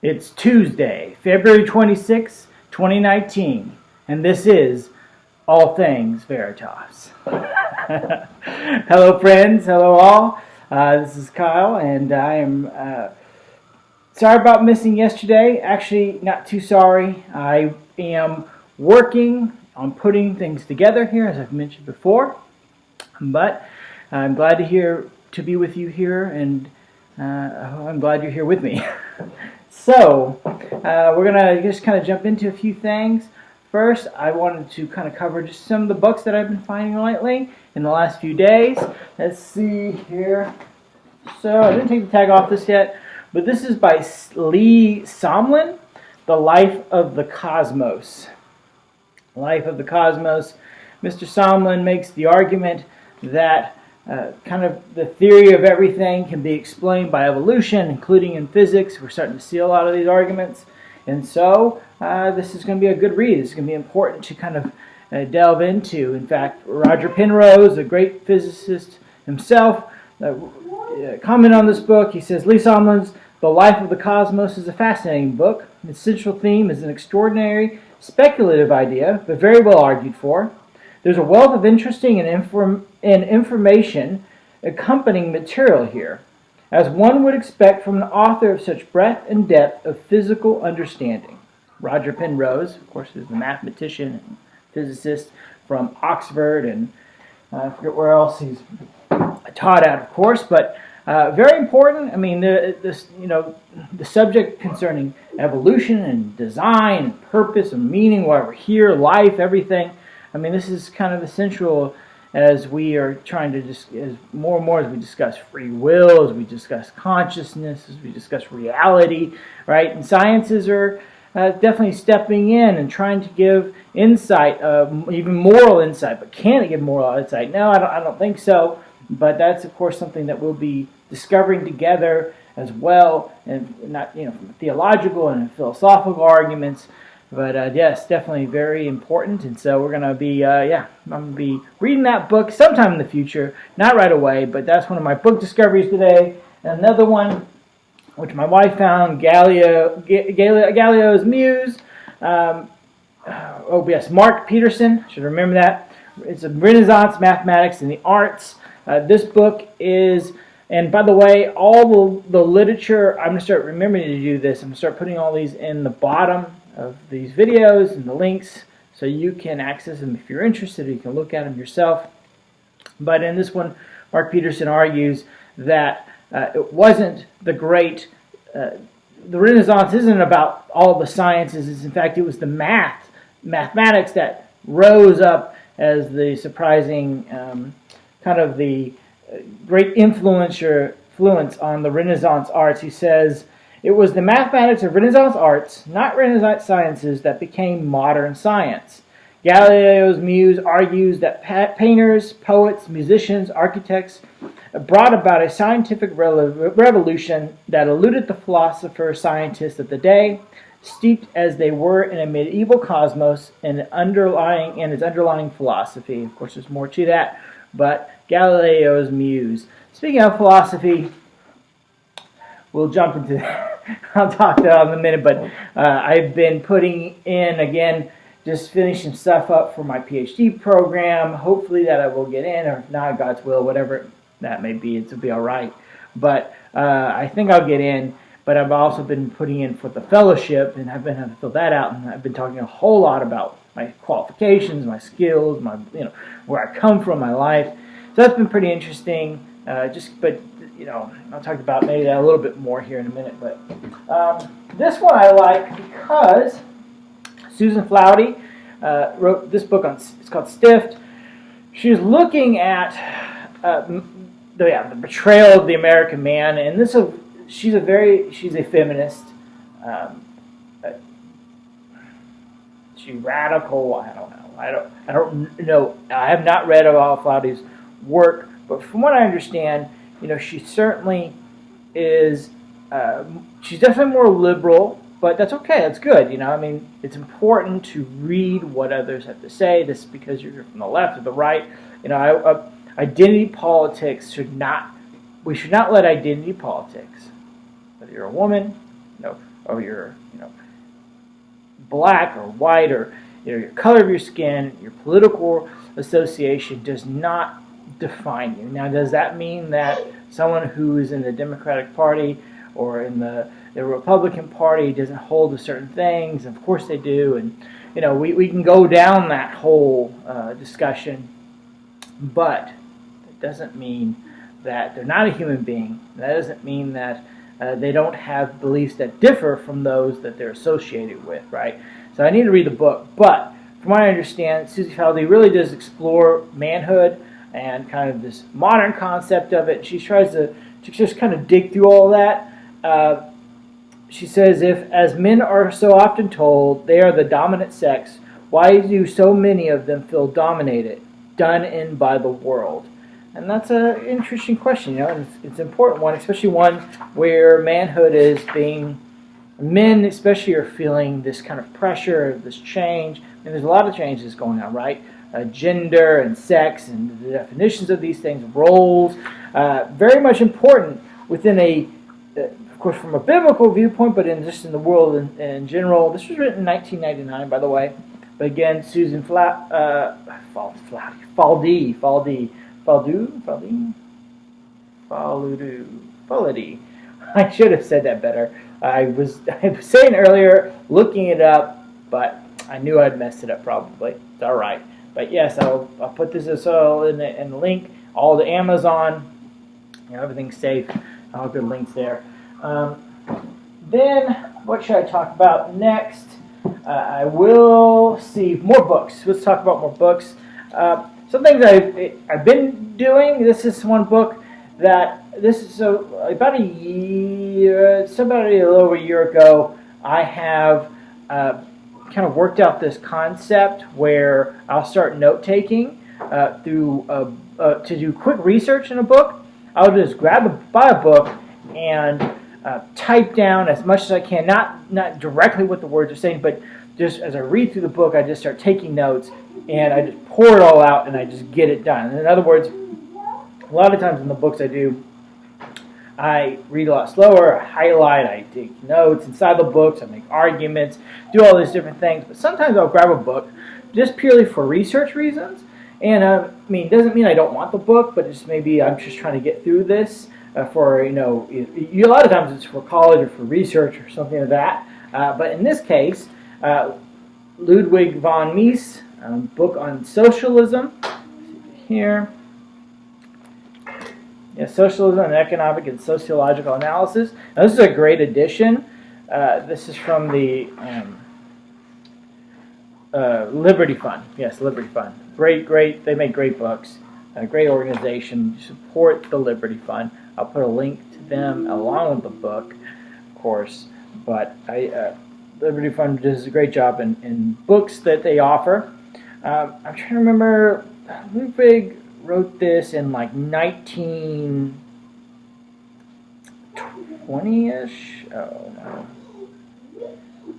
It's Tuesday, February 26, 2019, and this is All Things Veritas. Hello, friends. Hello, all. This is Kyle, and I am sorry about missing yesterday. Actually, not too sorry. I am working on putting things together here, as I've mentioned before, but I'm glad to be with you here, and I'm glad you're here with me. So, we're going to just kind of jump into a few things. First, I wanted to kind of cover just some of the books that I've been finding lately in the last few days. Let's see here. So, I didn't take the tag off this yet, but this is by Smolin, The Life of the Cosmos. Life of the Cosmos. Mr. Smolin makes the argument that kind of the theory of everything can be explained by evolution, including in physics. We're starting to see a lot of these arguments. And so this is going to be a good read. It's going to be important to kind of delve into. In fact, Roger Penrose, a great physicist himself, commented on this book. He says, Lee Smolins' The Life of the Cosmos is a fascinating book. Its central theme is an extraordinary speculative idea, but very well argued for. There's a wealth of interesting and information accompanying material here, as one would expect from an author of such breadth and depth of physical understanding. Roger Penrose, of course, is the mathematician and physicist from Oxford, and I forget where else he's taught at, of course, but very important. I mean, the subject concerning evolution and design and purpose and meaning, why we're here, life, everything. I mean, this is kind of essential as we are trying to as more and more as we discuss free will, as we discuss consciousness, as we discuss reality, right? And sciences are definitely stepping in and trying to give insight, even moral insight. But can it give moral insight? No, I don't think so. But that's, of course, something that we'll be discovering together as well, and not from theological and philosophical arguments. But yes, definitely very important, and so we're going to be, I'm going to be reading that book sometime in the future, not right away, but that's one of my book discoveries today. And another one, which my wife found, Galileo's Muse. Mark Peterson, I should remember that. It's a Renaissance Mathematics and the Arts. This book is, and by the way, all the literature, I'm going to start remembering to do this. I'm going to start putting all these in the bottom of these videos and the links so you can access them if you're interested. You can look at them yourself. But in this one, Mark Peterson argues that it wasn't the great, the Renaissance isn't about all the sciences. In fact, it was the mathematics that rose up as the surprising kind of the great influence on the Renaissance arts. He says, it was the mathematics of Renaissance arts, not Renaissance sciences, that became modern science. Galileo's Muse argues that painters, poets, musicians, architects brought about a scientific revolution that eluded the philosophers, scientists of the day, steeped as they were in a medieval cosmos and its underlying philosophy. Of course, there's more to that, but Galileo's Muse. Speaking of philosophy, we'll jump into that. I'll talk to that in a minute, but I've been putting in, again, just finishing stuff up for my PhD program. Hopefully that I will get in, or if not, God's will, whatever that may be, it'll be all right. But I think I'll get in, but I've also been putting in for the fellowship, and I've been having to fill that out, and I've been talking a whole lot about my qualifications, my skills, my where I come from, my life. So that's been pretty interesting. I'll talk about maybe that a little bit more here in a minute. But this one I like because Susan Faludi wrote this book it's called Stiffed. She's looking at the betrayal of the American man, and she's a feminist. She's radical. I don't know. I have not read all Faludi's work, but from what I understand, she certainly is. She's definitely more liberal, but that's okay. That's good. It's important to read what others have to say. This is because you're from the left or the right. Identity politics we should not let identity politics, whether you're a woman, or your black or white, or your color of your skin, your political association does not define you. Now, does that mean that someone who is in the Democratic Party or in the Republican Party doesn't hold to certain things? Of course they do, and we can go down that whole discussion, but it doesn't mean that they're not a human being. That doesn't mean that they don't have beliefs that differ from those that they're associated with, right? So I need to read the book, but from what I understand, Susie Faludi really does explore manhood and kind of this modern concept of it. She tries to just kind of dig through all that. She says, if, as men are so often told, they are the dominant sex, why do so many of them feel dominated, done in by the world? And that's an interesting question, and it's an important one, especially one where manhood is being, men especially are feeling this kind of pressure, this change, and there's a lot of changes going on, right? Gender and sex and the definitions of these things, roles, very much important within of course, from a biblical viewpoint, but just in the world in general. This was written in 1999, by the way. But again, Susan Faludi. I should have said that better. I was saying earlier, looking it up, but I knew I'd messed it up probably. It's all right. But yes, I'll put this as well in the link. All the Amazon, everything's safe. All good links there. Then, what should I talk about next? I will see more books. Let's talk about more books. Some things I've been doing. This is one book that about a little over a year ago. I have kind of worked out this concept where I'll start note taking to do quick research in a book. I'll just buy a book and type down as much as I can, not directly what the words are saying, but just as I read through the book, I just start taking notes, and I just pour it all out, and I just get it done. And in other words, a lot of times in the books I do, I read a lot slower, I highlight, I take notes inside the books, I make arguments, do all these different things. But sometimes I'll grab a book just purely for research reasons. And it doesn't mean I don't want the book, but it's maybe I'm just trying to get through this for, a lot of times it's for college or for research or something like that. But in this case, Ludwig von Mises, book on socialism, here. Yeah, Socialism and Economic and Sociological Analysis. Now, this is a great edition. This is from the Liberty Fund. Yes, Liberty Fund. Great. They make great books. Great organization. Support the Liberty Fund. I'll put a link to them along with the book, of course. But Liberty Fund does a great job in books that they offer. I'm trying to remember. Ludwig wrote this in like 1920-ish. Oh no.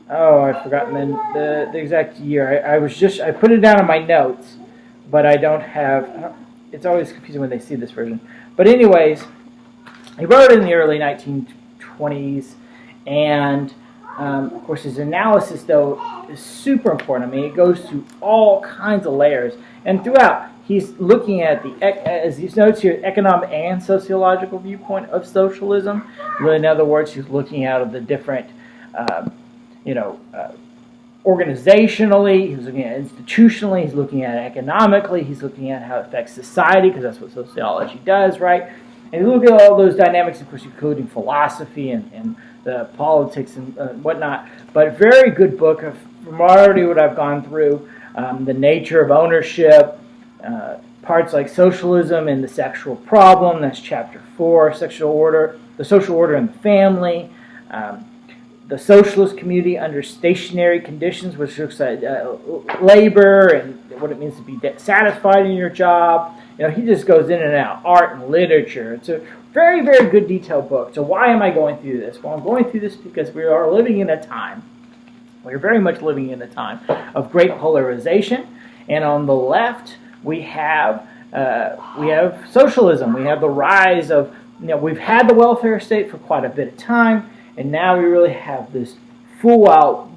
Oh, I've forgotten the exact year. I put it down in my notes, but I don't have. It's always confusing when they see this version. But anyways, he wrote it in the early 1920s, and of course his analysis though is super important. It goes through all kinds of layers, and throughout. He's looking at as he notes here, economic and sociological viewpoint of socialism. In other words, he's looking out of the different, organizationally. He's looking at institutionally. He's looking at economically. He's looking at how it affects society, because that's what sociology does, right? And you look at all those dynamics, of course, including philosophy and the politics and whatnot. But very good book from already what I've gone through. The nature of ownership. Parts like socialism and the sexual problem, that's chapter 4, the social order in the family, the socialist community under stationary conditions, which looks at labor and what it means to be satisfied in your job. He just goes in and out, art and literature. It's a very, very good detailed book. So why am I going through this? Well, I'm going through this because we are living in a time, we're very much living in a time of great polarization, and on the left, we have socialism. We have the rise of, we've had the welfare state for quite a bit of time, and now we really have this full-out,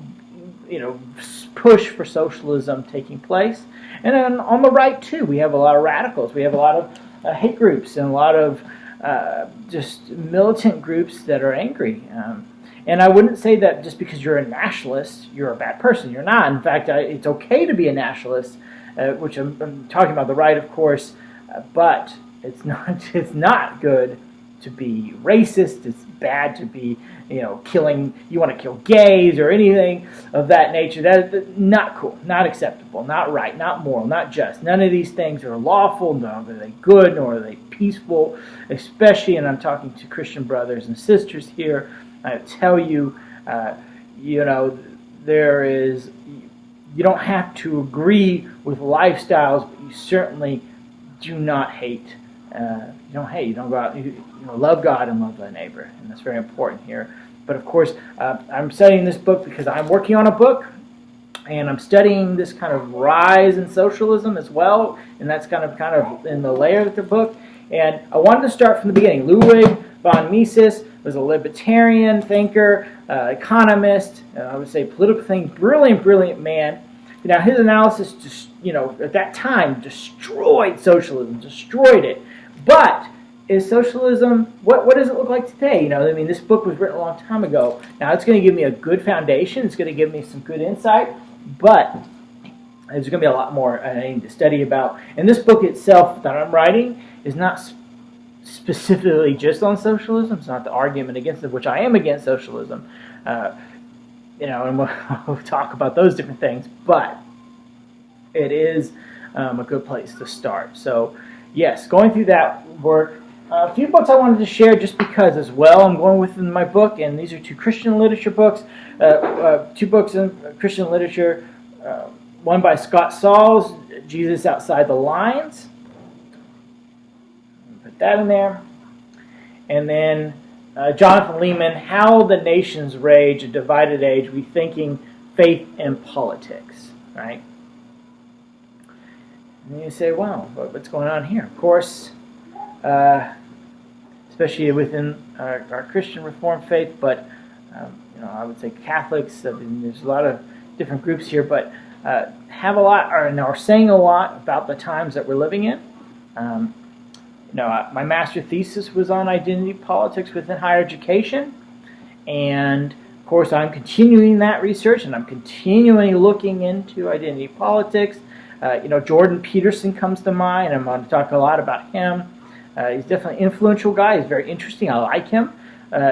push for socialism taking place. And then on the right too, we have a lot of radicals. We have a lot of hate groups and a lot of just militant groups that are angry. And I wouldn't say that just because you're a nationalist, you're a bad person. You're not. In fact, it's okay to be a nationalist, which I'm talking about the right, of course, but it's not. It's not good to be racist. It's bad to be, killing. You want to kill gays or anything of that nature. That's not cool, not acceptable, not right, not moral, not just. None of these things are lawful. Nor are they good, nor are they peaceful. Especially, and I'm talking to Christian brothers and sisters here. I tell you, there is. You don't have to agree with lifestyles, but you certainly do not hate. You don't hate. You don't go out. You love God and love thy neighbor, and that's very important here. But of course, I'm studying this book because I'm working on a book, and I'm studying this kind of rise in socialism as well, and that's kind of in the layer of the book. And I wanted to start from the beginning. Ludwig von Mises was a libertarian thinker, economist, I would say political thinker, brilliant man. Now his analysis just, at that time destroyed socialism, destroyed it. But is socialism, what does it look like today? This book was written a long time ago. Now it's going to give me a good foundation. It's going to give me some good insight, but there's going to be a lot more I need to study about. And this book itself that I'm writing is not specifically just on socialism. It's not the argument against it, which I am against socialism. And we'll talk about those different things, but it is a good place to start. So, yes, going through that work. A few books I wanted to share just because as well. I'm going within my book, and these are two Christian literature books. Two books in Christian literature. One by Sauls, Jesus Outside the Lines. Put that in there. And then Jonathan Leeman, How the Nations Rage, A Divided Age, Rethinking Faith and Politics. Right? And you say, wow, what's going on here? Of course, especially within our Christian Reformed faith, but I would say Catholics. There's a lot of different groups here, but have a lot, are saying a lot about the times that we're living in. My master thesis was on identity politics within higher education, and of course I'm continuing that research, and I'm continually looking into identity politics. Jordan Peterson comes to mind. I'm going to talk a lot about him. He's definitely an influential guy. He's very interesting. I like him.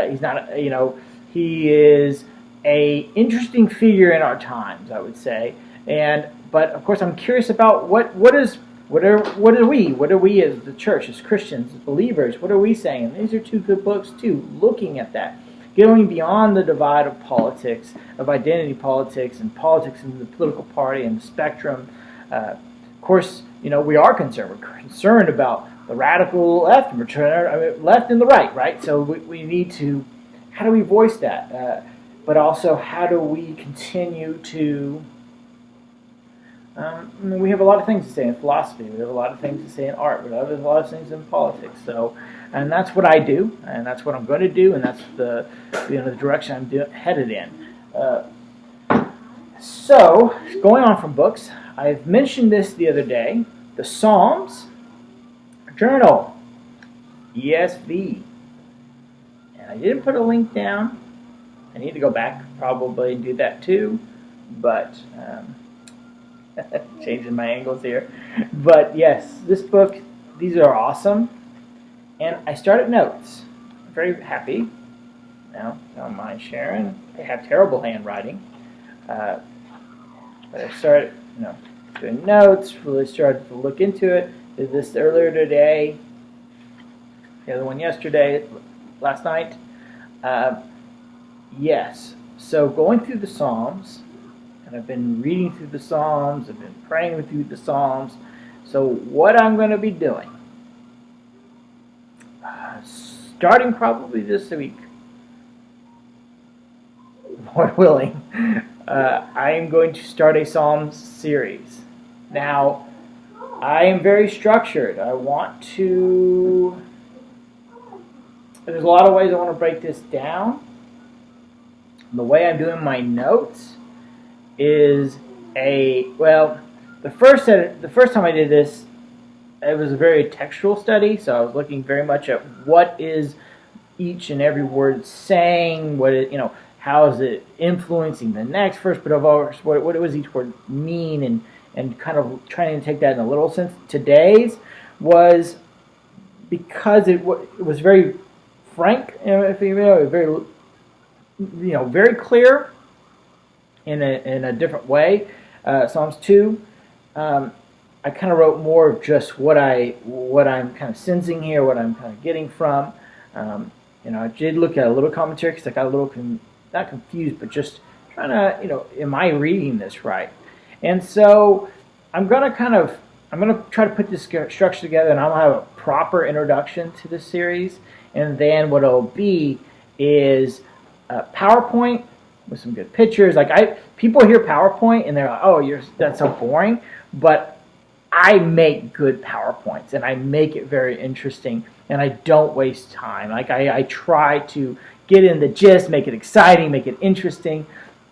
He's not, he is a interesting figure in our times, I would say. But of course, I'm curious about what are we as the church, as Christians, as believers, what are we saying? And these are two good books too, looking at that, going beyond the divide of politics, of identity politics, and politics in the political party and the spectrum. Of course, we are concerned. We're concerned about the radical left, and left and the right? So we need to, how do we voice that? But also, how do we continue to, we have a lot of things to say in philosophy. We have a lot of things to say in art. We have a lot of things in politics. And that's what I do, and that's what I'm going to do, and that's the direction I'm headed in. So, going on from books, I've mentioned this the other day, the Psalms Journal, ESV. And I didn't put a link down. I need to go back probably and do that too, but changing my angles here. But yes, this book, these are awesome. And I started notes. I'm very happy. Now, don't mind sharing. I have terrible handwriting. But I started, doing notes, really started to look into it. Did this earlier today, the other one yesterday, last night. Yes, so going through the Psalms, and I've been reading through the Psalms, I've been praying through the Psalms. So what I'm going to be doing, starting probably this week, Lord willing, I am going to start a Psalms series. Now, I am very structured. There's a lot of ways I want to break this down. The way I'm doing my notes is the first time I did this, it was a very textual study, so I was looking very much at what is each and every word saying, how is it influencing the next verse, but of course, what does each word mean, and kind of trying to take that in a literal sense. Today's was because it was very frank, very very clear in a different way. Psalms 2. I kind of wrote more of just what I'm kind of sensing here, what I'm kind of getting from. I did look at a little commentary because I got a little not confused, but just trying to, am I reading this right? And so I'm gonna try to put this structure together, and I'll have a proper introduction to this series, and then what it'll be is PowerPoint with some good pictures. People hear PowerPoint and they're like, "Oh, that's so boring," but I make good PowerPoints, and I make it very interesting, and I don't waste time. I try to get in the gist, make it exciting, make it interesting.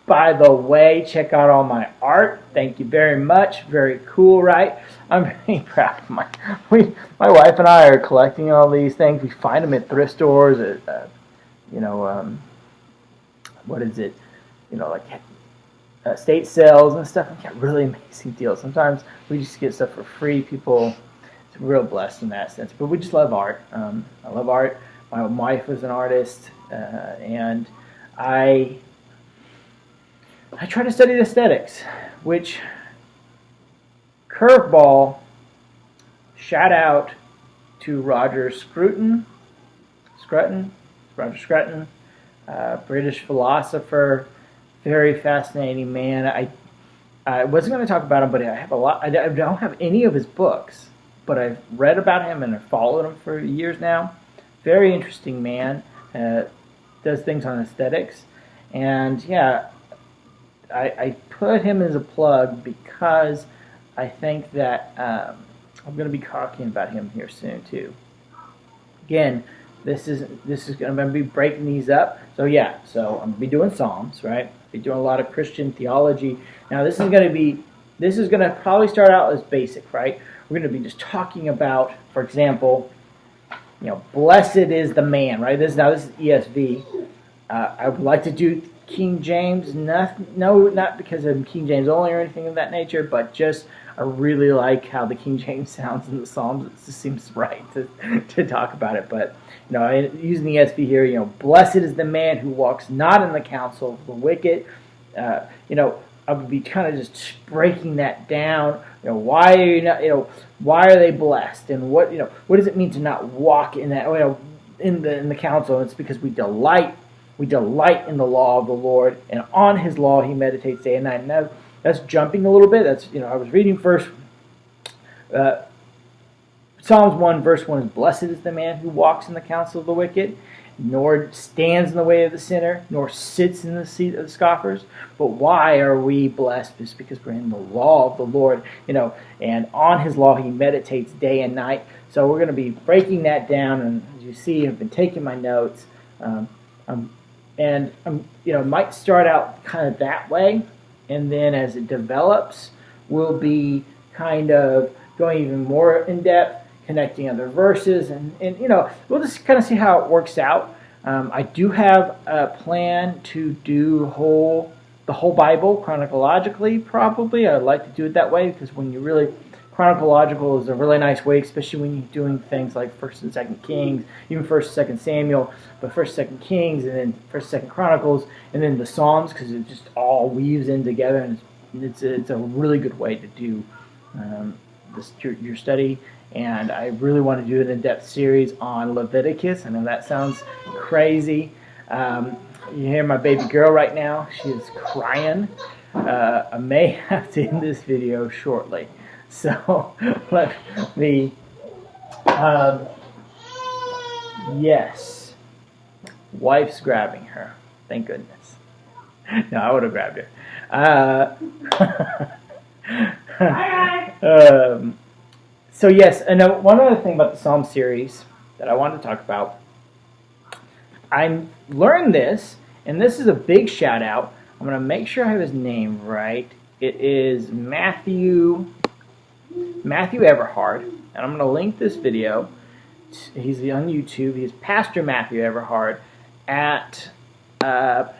By the way, check out all my art. Thank you very much. Very cool, right? I'm very proud of my wife and I are collecting all these things. We find them at thrift stores, at what is it? Estate sales and stuff. We get really amazing deals. Sometimes we just get stuff for free. People, it's real blessed in that sense. But we just love art. I love art. My wife was an artist, and I try to study aesthetics, which, curveball, shout out to Roger Scruton, British philosopher, very fascinating man. I wasn't going to talk about him, but I have a lot. I don't have any of his books, but I've read about him and I've followed him for years now. Very interesting man. Does things on aesthetics, and yeah, I put him as a plug because I think that I'm going to be talking about him here soon too. Again, this is going to be breaking these up. So yeah, so I'm going to be doing Psalms, right? Be doing a lot of Christian theology. Now this is going to probably start out as basic, right? We're going to be just talking about, for example, blessed is the man, right? This is ESV. I would like to do King James, not because I'm King James only or anything of that nature, but just I really like how the King James sounds in the Psalms. It just seems right to talk about it. But using the ESV here, blessed is the man who walks not in the counsel of the wicked. I would be kind of just breaking that down. Why are you not? Why are they blessed? And what does it mean to not walk in that? In the counsel? It's because we delight in the law of the Lord, and on His law He meditates day and night. Now that's jumping a little bit. That's I was reading first. Psalms 1 verse 1 is, blessed is the man who walks in the counsel of the wicked, nor stands in the way of the sinner, nor sits in the seat of the scoffers. But why are we blessed? It's because we're in the law of the Lord, and on His law He meditates day and night. So we're going to be breaking that down, and as you see, I've been taking my notes, and might start out kind of that way, and then as it develops, we'll be kind of going even more in depth, connecting other verses, and we'll just kind of see how it works out. I do have a plan to do the whole Bible chronologically. Probably I'd like to do it that way, because when you really chronological is a really nice way, especially when you're doing things like 1st and 2nd Kings, even 1st and 2nd Samuel, but 1st and 2nd Kings, and then 1st and 2nd Chronicles, and then the Psalms, because it just all weaves in together, and it's a really good way to do your study. And I really want to do an in-depth series on Leviticus. I know that sounds crazy. You hear my baby girl right now. She is crying. I may have to end this video shortly. So let me... yes. Wife's grabbing her. Thank goodness. No, I would have grabbed her. So yes, and one other thing about the Psalm series that I wanted to talk about, I learned this, And this is a big shout out. I'm going to make sure I have his name right. It is Matthew Everhard, and I'm going to link this video. He's on YouTube. He's Pastor Matthew Everhard at now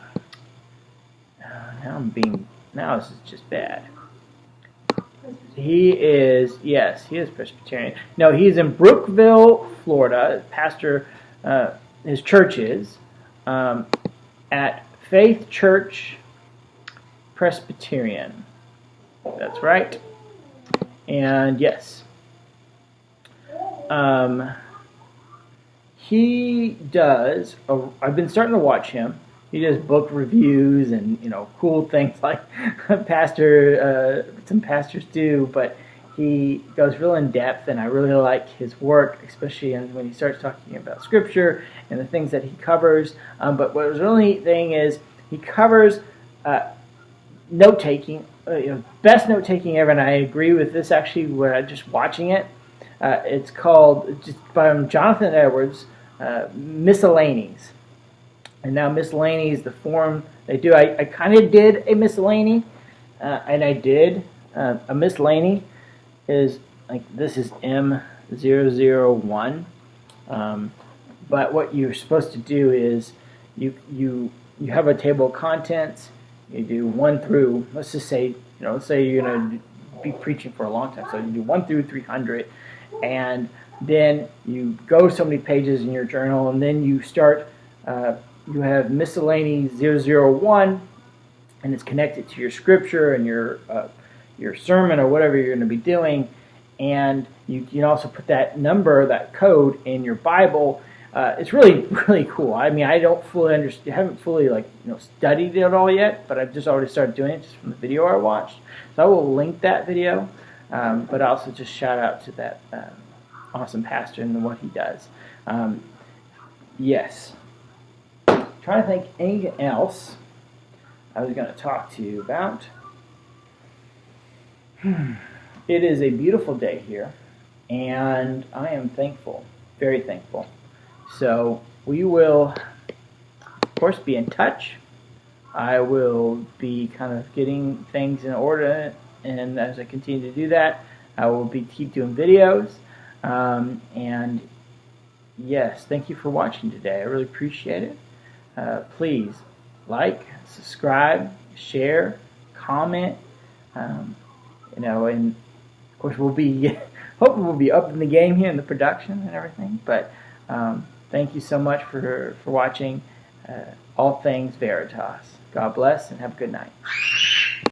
this is just bad. He is Presbyterian. No, he's in Brookville, Florida. Pastor, his church is at Faith Church Presbyterian. That's right. And yes, he does. I've been starting to watch him. He does book reviews and cool things like some pastors do. But he goes real in depth, and I really like his work, especially when he starts talking about Scripture and the things that he covers. But what was really neat thing is he covers note taking. Best note taking ever, and I agree with this actually. When just watching it, it's called just by Jonathan Edwards, Miscellanies. And now Miscellanies, the form they do, I kind of did a miscellany, and I did a miscellany is like this is M001, but what you're supposed to do is you have a table of contents. You do 1 through, let's just say, let's say you're going to be preaching for a long time, so you do 1 through 300, and then you go so many pages in your journal, and then you start. You have miscellany 001, and it's connected to your scripture and your sermon or whatever you're going to be doing, and you can also put that number, that code, in your Bible. It's really, really cool. I mean, I don't fully understand, haven't fully studied it all yet, but I've just already started doing it just from the video I watched. So I will link that video, but also just shout out to that awesome pastor and what he does. Yes. Trying to think anything else I was going to talk to you about. It is a beautiful day here, and I am thankful, very thankful. So we will, of course, be in touch. I will be kind of getting things in order, and as I continue to do that, I will keep doing videos. And yes, thank you for watching today. I really appreciate it. Please like, subscribe, share, comment. And of course we'll be hopefully we'll be up in the game here in the production and everything. But thank you so much for watching All Things Veritas. God bless and have a good night.